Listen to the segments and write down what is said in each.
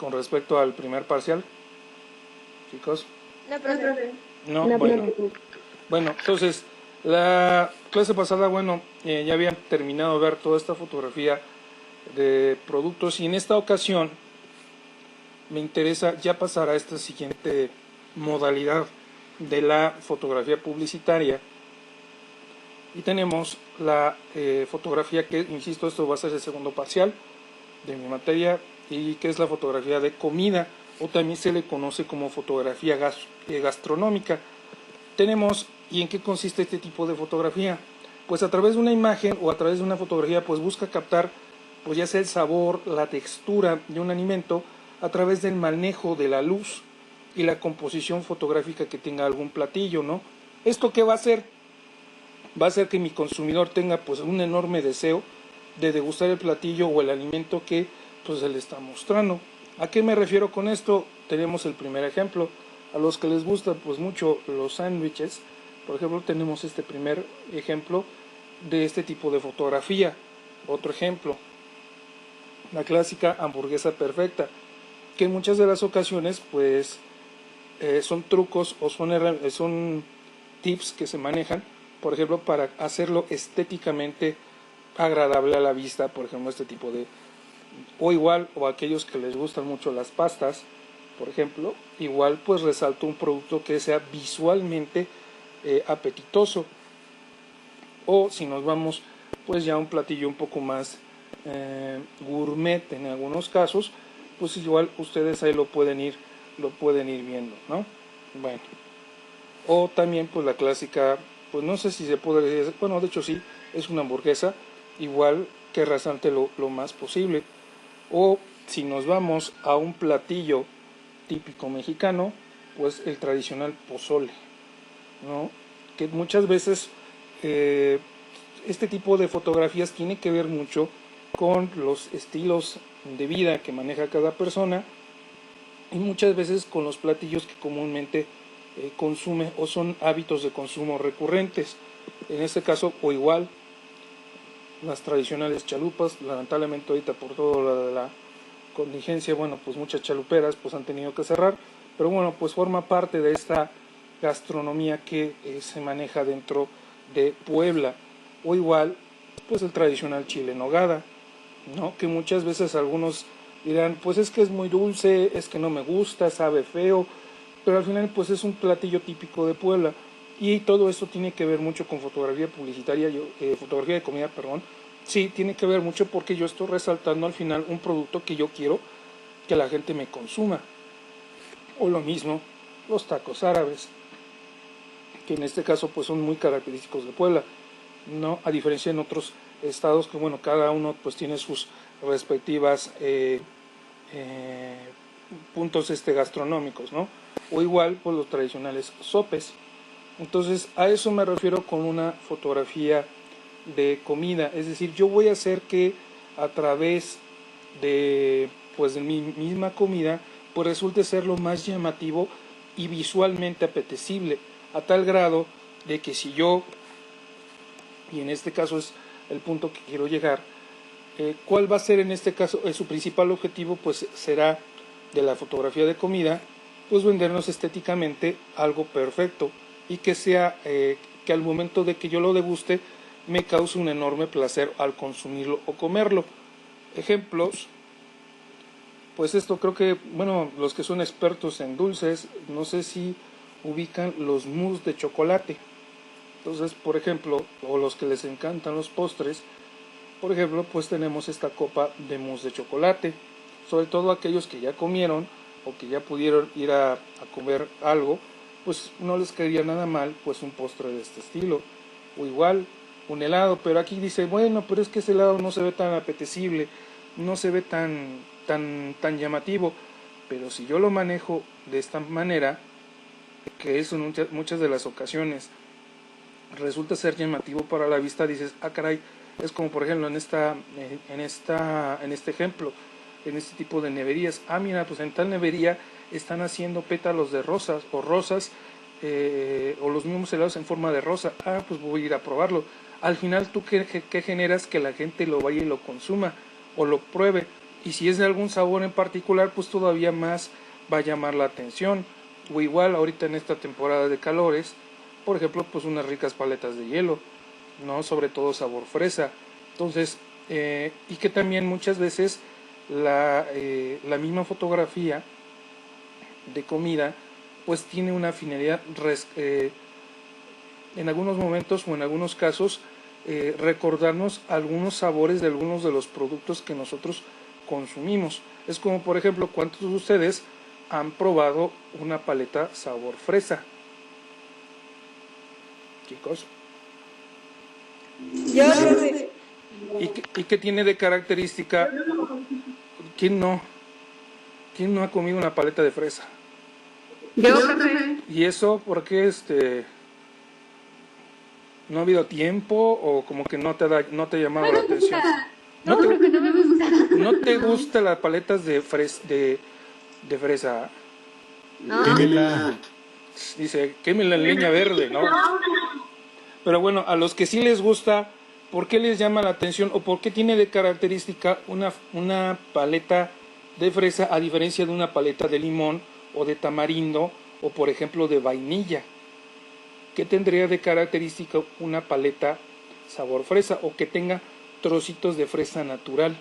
con respecto al primer parcial, chicos? No, profe. No, bueno, entonces, la clase pasada, bueno, ya habían terminado de ver toda esta fotografía de productos y en esta ocasión me interesa ya pasar a esta siguiente modalidad de la fotografía publicitaria. Y tenemos la fotografía que, insisto, esto va a ser el segundo parcial de mi materia, y que es la fotografía de comida, o también se le conoce como fotografía gastronómica. Tenemos, ¿y en qué consiste este tipo de fotografía? Pues a través de una imagen o a través de una fotografía, pues busca captar, pues ya sea el sabor, la textura de un alimento, a través del manejo de la luz y la composición fotográfica que tenga algún platillo, ¿no? ¿Esto qué va a hacer? Va a hacer que mi consumidor tenga pues un enorme deseo de degustar el platillo o el alimento que pues se le está mostrando. ¿A qué me refiero con esto? Tenemos el primer ejemplo. A los que les gusta pues mucho los sándwiches, por ejemplo, tenemos este primer ejemplo de este tipo de fotografía. Otro ejemplo, la clásica hamburguesa perfecta, que en muchas de las ocasiones pues son trucos o son tips que se manejan, por ejemplo, para hacerlo estéticamente agradable a la vista, por ejemplo, este tipo de, o igual, o aquellos que les gustan mucho las pastas, por ejemplo, igual pues resalto un producto que sea visualmente apetitoso. O si nos vamos pues ya a un platillo un poco más gourmet en algunos casos, pues igual ustedes ahí lo pueden ir viendo, ¿no? Bueno, o también pues la clásica, pues no sé si se puede decir, bueno, de hecho sí, es una hamburguesa, igual que resalte lo más posible. O si nos vamos a un platillo típico mexicano, pues el tradicional pozole, ¿no? Que muchas veces este tipo de fotografías tiene que ver mucho con los estilos de vida que maneja cada persona y muchas veces con los platillos que comúnmente consume o son hábitos de consumo recurrentes. En este caso, o igual, las tradicionales chalupas, lamentablemente ahorita por todo la contingencia, bueno, pues muchas chaluperas pues han tenido que cerrar, pero bueno, pues forma parte de esta gastronomía que se maneja dentro de Puebla. O igual, pues el tradicional chile en nogada, ¿no? Que muchas veces algunos dirán, pues es que es muy dulce, es que no me gusta, sabe feo, pero al final pues es un platillo típico de Puebla. Y todo esto tiene que ver mucho con fotografía publicitaria, fotografía de comida, perdón. Sí, tiene que ver mucho porque yo estoy resaltando al final un producto que yo quiero que la gente me consuma. O lo mismo, los tacos árabes, que en este caso pues son muy característicos de Puebla, ¿no? A diferencia en otros estados que bueno, cada uno pues tiene sus respectivas puntos gastronómicos, ¿no? O igual pues los tradicionales sopes. Entonces a eso me refiero con una fotografía de comida, es decir, yo voy a hacer que a través de pues de mi misma comida pues resulte ser lo más llamativo y visualmente apetecible, a tal grado de que si yo, y en este caso es el punto que quiero llegar, ¿cuál va a ser en este caso su principal objetivo? Pues será de la fotografía de comida, pues vendernos estéticamente algo perfecto y que sea que al momento de que yo lo deguste me cause un enorme placer al consumirlo o comerlo. Ejemplos, pues esto creo que, bueno, los que son expertos en dulces, no sé si ubican los mousse de chocolate. Entonces, por ejemplo, o los que les encantan los postres, por ejemplo, pues tenemos esta copa de mousse de chocolate. Sobre todo aquellos que ya comieron o que ya pudieron ir a comer algo, pues no les quedaría nada mal pues un postre de este estilo. O igual, un helado, pero aquí dice, bueno, pero es que ese helado no se ve tan apetecible, no se ve tan llamativo. Pero si yo lo manejo de esta manera, que eso en muchas de las ocasiones resulta ser llamativo para la vista, dices, ah caray, es como por ejemplo en este ejemplo, en este tipo de neverías, ah mira, pues en tal nevería están haciendo pétalos de rosas o rosas o los mismos helados en forma de rosa, ah pues voy a ir a probarlo. Al final tú qué generas, que la gente lo vaya y lo consuma o lo pruebe, Y si es de algún sabor en particular, pues todavía más va a llamar la atención. O igual ahorita en esta temporada de calores, por ejemplo, pues unas ricas paletas de hielo, ¿no? Sobre todo sabor fresa. Entonces, y que también muchas veces la misma fotografía de comida, pues tiene una finalidad, en algunos momentos o en algunos casos, recordarnos algunos sabores de algunos de los productos que nosotros consumimos. Es como, por ejemplo, ¿cuántos de ustedes han probado una paleta sabor fresa? Chicos. Yo, ¿Y qué tiene de característica? ¿Quién no? ¿Quién no ha comido una paleta de fresa? yo, profe. ¿Y eso por qué no ha habido tiempo o como que no te ha llamado la atención? No, profe, no me gusta. ¿No te gustan las paletas de fresa? No. Quémela. Dice, quémela en leña verde, ¿no? Pero bueno, a los que sí les gusta, ¿por qué les llama la atención o por qué tiene de característica una paleta de fresa a diferencia de una paleta de limón o de tamarindo o por ejemplo de vainilla? ¿Qué tendría de característica una paleta sabor fresa o que tenga trocitos de fresa natural?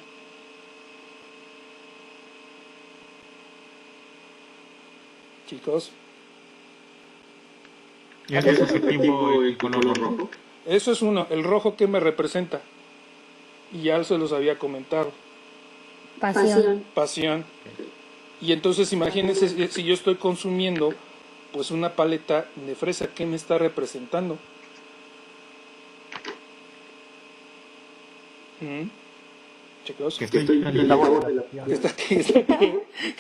Chicos, ¿Es objetivo el color rojo? eso es uno. El rojo, ¿qué me representa? Y ya se los había comentado. Pasión. Pasión. Y entonces imagínense si yo estoy consumiendo pues una paleta de fresa, ¿qué me está representando? Chicos, Que estoy caliente.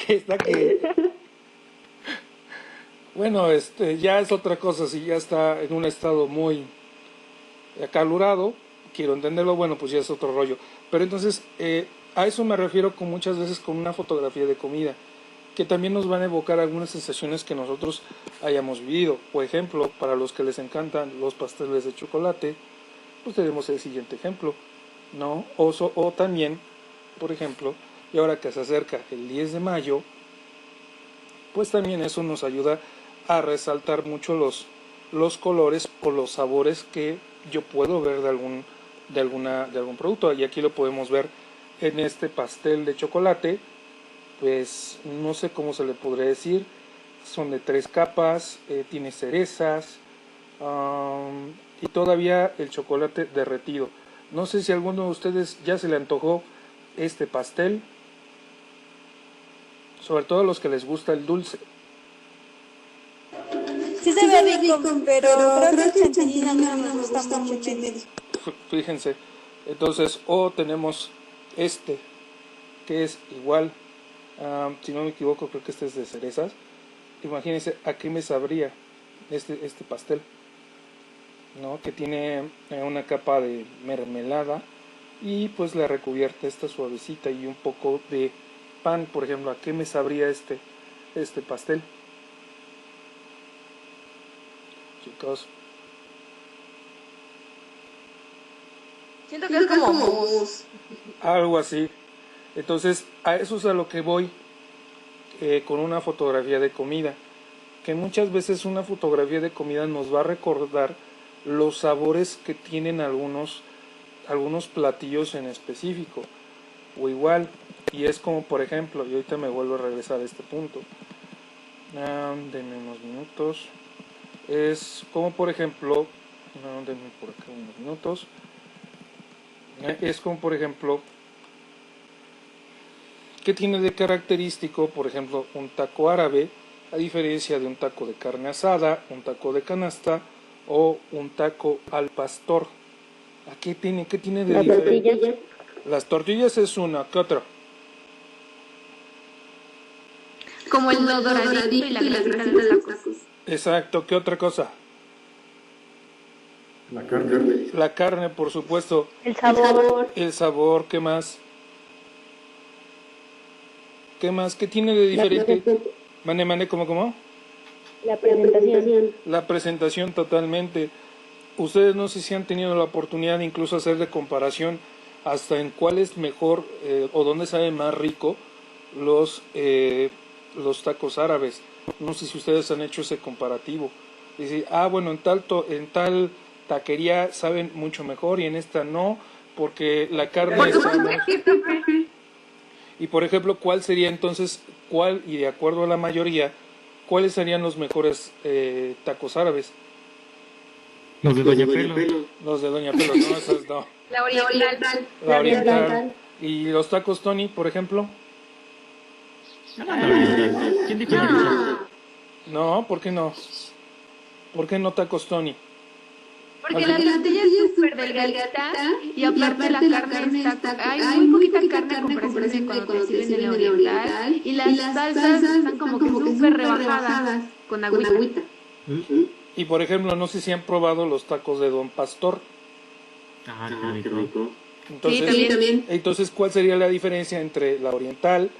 que está que bueno, ya es otra cosa, si ya está en un estado muy acalorado, quiero entenderlo, bueno, pues ya es otro rollo. Pero entonces, a eso me refiero con muchas veces con una fotografía de comida, que también nos van a evocar algunas sensaciones que nosotros hayamos vivido. Por ejemplo, para los que les encantan los pasteles de chocolate, pues tenemos el siguiente ejemplo, ¿no? O también, por ejemplo, y ahora que se acerca el 10 de mayo, pues también eso nos ayuda a resaltar mucho los colores o los sabores que yo puedo ver de algún producto. Y aquí lo podemos ver en este pastel de chocolate, pues no sé cómo se le podría decir, son de 3 capas, tiene cerezas, y todavía el chocolate derretido. No sé si a alguno de ustedes ya se le antojó este pastel, sobre todo a los que les gusta el dulce. Sí se ve rico, pero creo que el chantilly no me gusta mucho. Fíjense, entonces, tenemos este, que es igual, si no me equivoco, creo que este es de cerezas. Imagínense a qué me sabría este pastel, ¿no? Que tiene una capa de mermelada y pues la recubierta esta suavecita y un poco de pan, por ejemplo. ¿A qué me sabría este pastel? Chicos, Siento que es como mousse. algo así. Entonces, a eso es a lo que voy con una fotografía de comida. Que muchas veces una fotografía de comida nos va a recordar los sabores que tienen algunos platillos en específico. O igual, y es como por ejemplo, y ahorita me vuelvo a regresar a este punto. Denme unos minutos. Es como por ejemplo, denme por acá unos minutos. Es como por ejemplo, ¿qué tiene de característico, por ejemplo, un taco árabe, a diferencia de un taco de carne asada, un taco de canasta o un taco al pastor? ¿Qué tiene de diferente? Las tortillas es una, ¿qué otra? Como el doradito y la grasita de los tacos. Exacto, ¿qué otra cosa? La carne. La carne, por supuesto. El sabor. El sabor, ¿qué más? ¿Qué más? ¿Qué tiene de diferente? Mande, ¿cómo? La presentación. La presentación totalmente. Ustedes no sé si han tenido la oportunidad de incluso hacer de comparación hasta en cuál es mejor o dónde sabe más rico los tacos árabes. No sé si ustedes han hecho ese comparativo. Dice, bueno, en tal taquería saben mucho mejor y en esta no, porque la carne está más... Y por ejemplo, ¿cuál sería entonces, y de acuerdo a la mayoría, cuáles serían los mejores tacos árabes? Los de Doña Pelo. Los de Doña Pelo, no, esos no. La oriental. La oriental. ¿Y los tacos Tony, por ejemplo? ¿Quién dijo la oriental? No, ¿por qué no? ¿Por qué no tacos Tony? Porque la tortilla es súper delgadita y aparte la carne está... Hay muy poquita carne en comparación de cuando te sirven en la oriental y las salsas están como que súper rebajadas con agüita. Y por ejemplo, no sé si han probado los tacos de Don Pastor. Qué rico. Entonces, Sí, también. Entonces, ¿cuál sería la diferencia entre la oriental,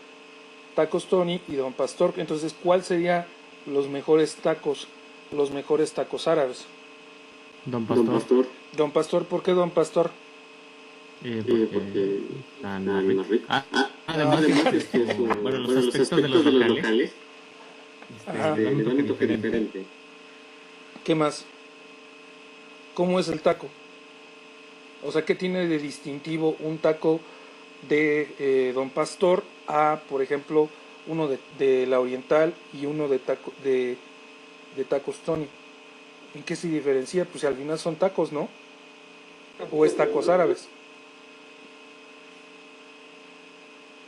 tacos Tony y Don Pastor? Entonces, ¿cuál sería los mejores tacos árabes? Don Pastor. Don Pastor, ¿por qué Don Pastor? Porque están más ricos. Además bueno, los aspectos de los locales le dan un toque diferente. ¿Qué más? ¿Cómo es el taco? O sea, ¿qué tiene de distintivo un taco de Don Pastor a, por ejemplo, uno de la oriental y uno de tacos Tony? ¿En qué se diferencia? Pues al final son tacos, ¿no? ¿O es tacos árabes?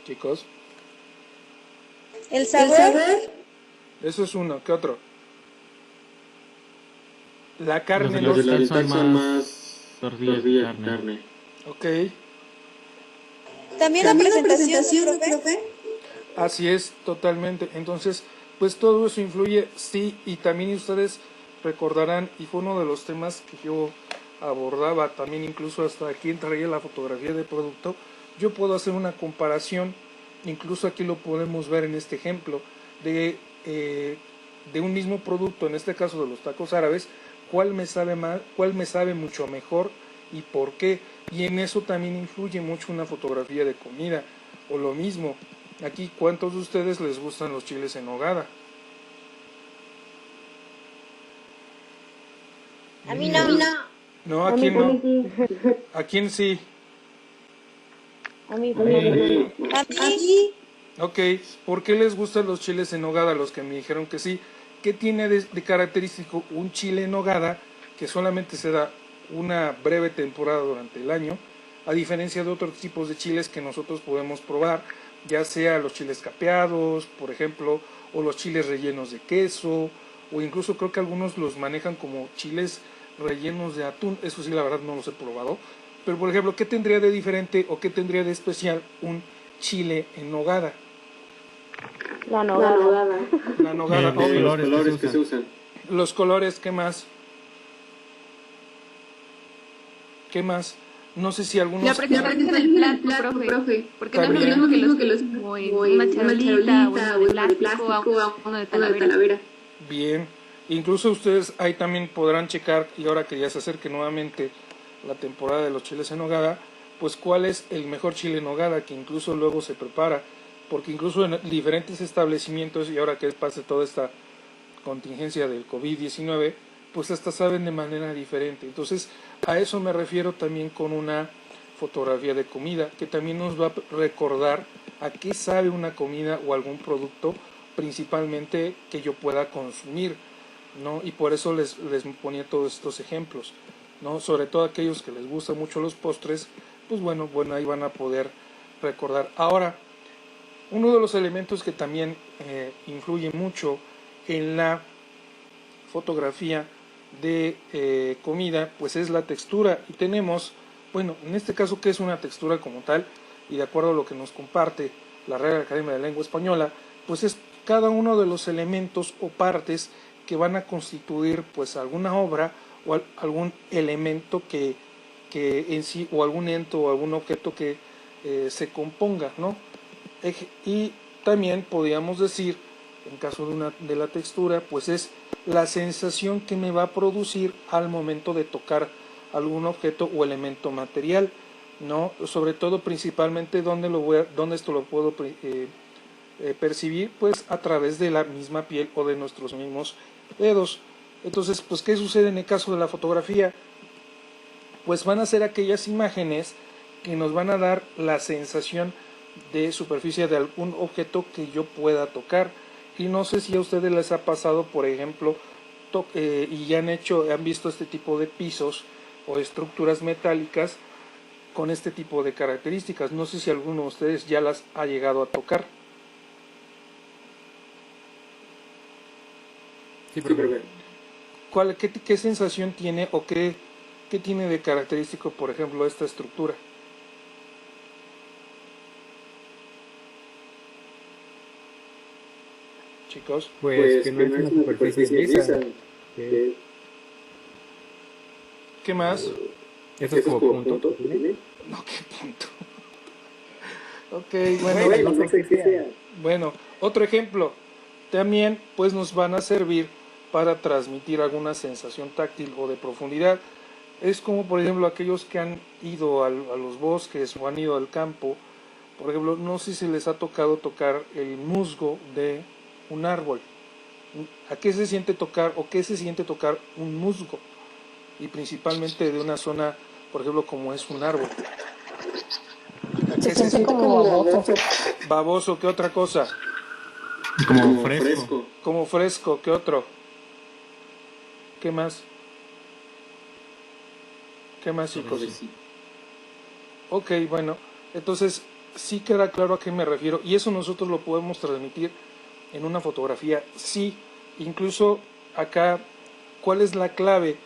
Chicos, El sabor. eso es uno. ¿Qué otro? La carne, Los de la los... oriental son más tortillas de carne. Ok, También la presentación, profe. así es, totalmente. Entonces, pues todo eso influye, sí, y también ustedes recordarán, y fue uno de los temas que yo abordaba, también incluso hasta aquí entraría la fotografía de producto. Yo puedo hacer una comparación, incluso aquí lo podemos ver en este ejemplo, de un mismo producto, en este caso de los tacos árabes, cuál me sabe mucho mejor y por qué. Y en eso también influye mucho una fotografía de comida. O lo mismo, aquí, ¿cuántos de ustedes les gustan los chiles en nogada? A mí no. No, ¿a quién no? ¿A quién sí? A mí. Ok, ¿por qué les gustan los chiles en nogada? Los que me dijeron que sí. ¿Qué tiene de característico un chile en nogada que solamente se da una breve temporada durante el año, a diferencia de otros tipos de chiles que nosotros podemos probar, ya sea los chiles capeados, por ejemplo, o los chiles rellenos de queso, o incluso creo que algunos los manejan como chiles rellenos de atún? Eso sí, la verdad no los he probado. Pero, por ejemplo, ¿qué tendría de diferente o qué tendría de especial un chile en nogada? La nogada. La nogada, Los obvio. colores que se usan. Los colores, ¿qué más? ¿Qué más? No sé si algunos... La presentación del plato, profe. Porque no es lo mismo que los una charolita o uno de plástico o uno de talavera. Bien. Incluso ustedes ahí también podrán checar, y ahora que ya se acerque nuevamente la temporada de los chiles en nogada, pues cuál es el mejor chile en nogada que incluso luego se prepara, porque incluso en diferentes establecimientos, y ahora que pase toda esta contingencia del COVID-19, pues hasta saben de manera diferente. Entonces, a eso me refiero también con una fotografía de comida, que también nos va a recordar a qué sabe una comida o algún producto, principalmente que yo pueda consumir, ¿no? Y por eso les ponía todos estos ejemplos, ¿no? Sobre todo aquellos que les gustan mucho los postres, pues bueno, ahí van a poder recordar. Ahora, uno de los elementos que también influye mucho en la fotografía de comida, pues es la textura. Y tenemos, bueno, en este caso, ¿qué es una textura como tal? Y de acuerdo a lo que nos comparte la Real Academia de la Lengua Española, pues es cada uno de los elementos o partes que van a constituir pues alguna obra o algún elemento que en sí, o algún ente o algún objeto que se componga, ¿no? Y también podríamos decir, en caso de la textura, pues es la sensación que me va a producir al momento de tocar algún objeto o elemento material, ¿no? Sobre todo, principalmente, ¿dónde esto lo puedo percibir? Pues a través de la misma piel o de nuestros mismos dedos. Entonces, pues, ¿qué sucede en el caso de la fotografía? Pues van a ser aquellas imágenes que nos van a dar la sensación de superficie de algún objeto que yo pueda tocar. Y no sé si a ustedes les ha pasado, por ejemplo, y han visto este tipo de pisos o estructuras metálicas con este tipo de características. No sé si alguno de ustedes ya las ha llegado a tocar. Sí, pero ¿Qué sensación tiene o qué tiene de característico, por ejemplo, esta estructura? Chicos, Pues que no es una superficie lisa. ¿qué más? Eso es como punto. No, qué punto. Ok, bueno, No sé qué sea. bueno, otro ejemplo. También pues nos van a servir para transmitir alguna sensación táctil o de profundidad. Es como, por ejemplo, aquellos que han ido a los bosques o han ido al campo. Por ejemplo, no sé si les ha tocado tocar el musgo de un árbol. ¿A qué se siente tocar o qué se siente tocar un musgo? Y principalmente de una zona, por ejemplo, como es un árbol. Se siente como baboso. Baboso, ¿qué otra cosa? como fresco. Como fresco, ¿qué otro? ¿Qué más? ¿Qué más, chicos? Ok, bueno, entonces sí queda claro a qué me refiero, y eso nosotros lo podemos transmitir en una fotografía, sí. Incluso acá, ¿cuál es la clave,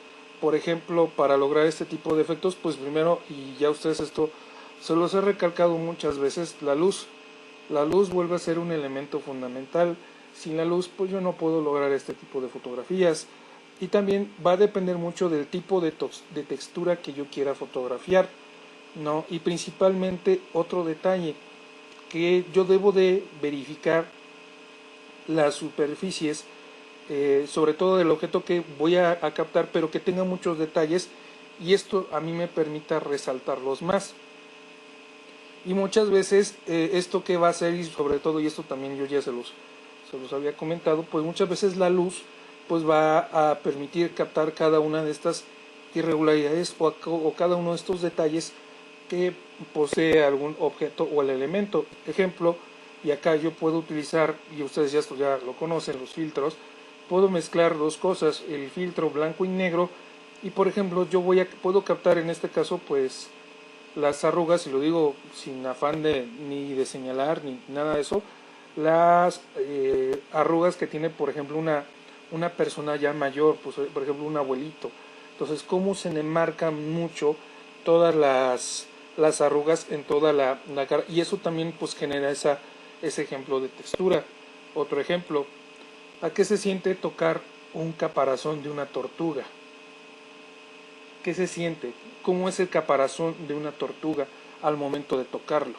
por ejemplo, para lograr este tipo de efectos? Pues primero, y ya ustedes esto se los he recalcado muchas veces, la luz. La luz vuelve a ser un elemento fundamental. Sin la luz, pues yo no puedo lograr este tipo de fotografías. Y también va a depender mucho del tipo de textura que yo quiera fotografiar, ¿no? Y principalmente otro detalle, que yo debo de verificar las superficies, sobre todo del objeto que voy a captar, pero que tenga muchos detalles, y esto a mí me permita resaltarlos más. Y muchas veces esto que va a hacer, y sobre todo, y esto también yo ya se los había comentado, pues muchas veces la luz pues va a permitir captar cada una de estas irregularidades o cada uno de estos detalles que posee algún objeto o el elemento. Ejemplo, y acá yo puedo utilizar, y ustedes ya esto ya lo conocen, los filtros. Puedo mezclar dos cosas, el filtro blanco y negro, y por ejemplo yo puedo captar en este caso pues las arrugas, y lo digo sin afán ni de señalar ni nada de eso, las arrugas que tiene, por ejemplo, una persona ya mayor, pues, por ejemplo, un abuelito. Entonces, cómo se le marcan mucho todas las arrugas en toda la cara, y eso también pues genera ese ejemplo de textura. Otro ejemplo, ¿a qué se siente tocar un caparazón de una tortuga? ¿Qué se siente? ¿Cómo es el caparazón de una tortuga al momento de tocarlo?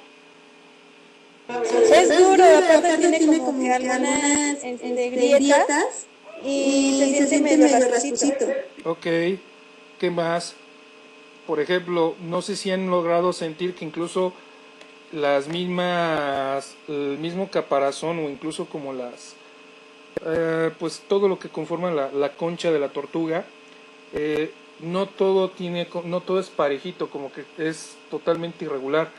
Es duro, aparte tiene como que algunas grietas y se siente medio rastrosito. Ok, ¿qué más? Por ejemplo, no sé si han logrado sentir que incluso el mismo caparazón, o incluso como pues todo lo que conforma la concha de la tortuga, no todo es parejito, como que es totalmente irregular.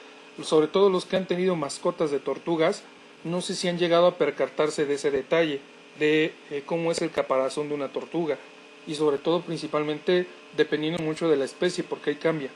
Sobre todo los que han tenido mascotas de tortugas, no sé si han llegado a percatarse de ese detalle, de cómo es el caparazón de una tortuga, y sobre todo principalmente dependiendo mucho de la especie, porque ahí cambia.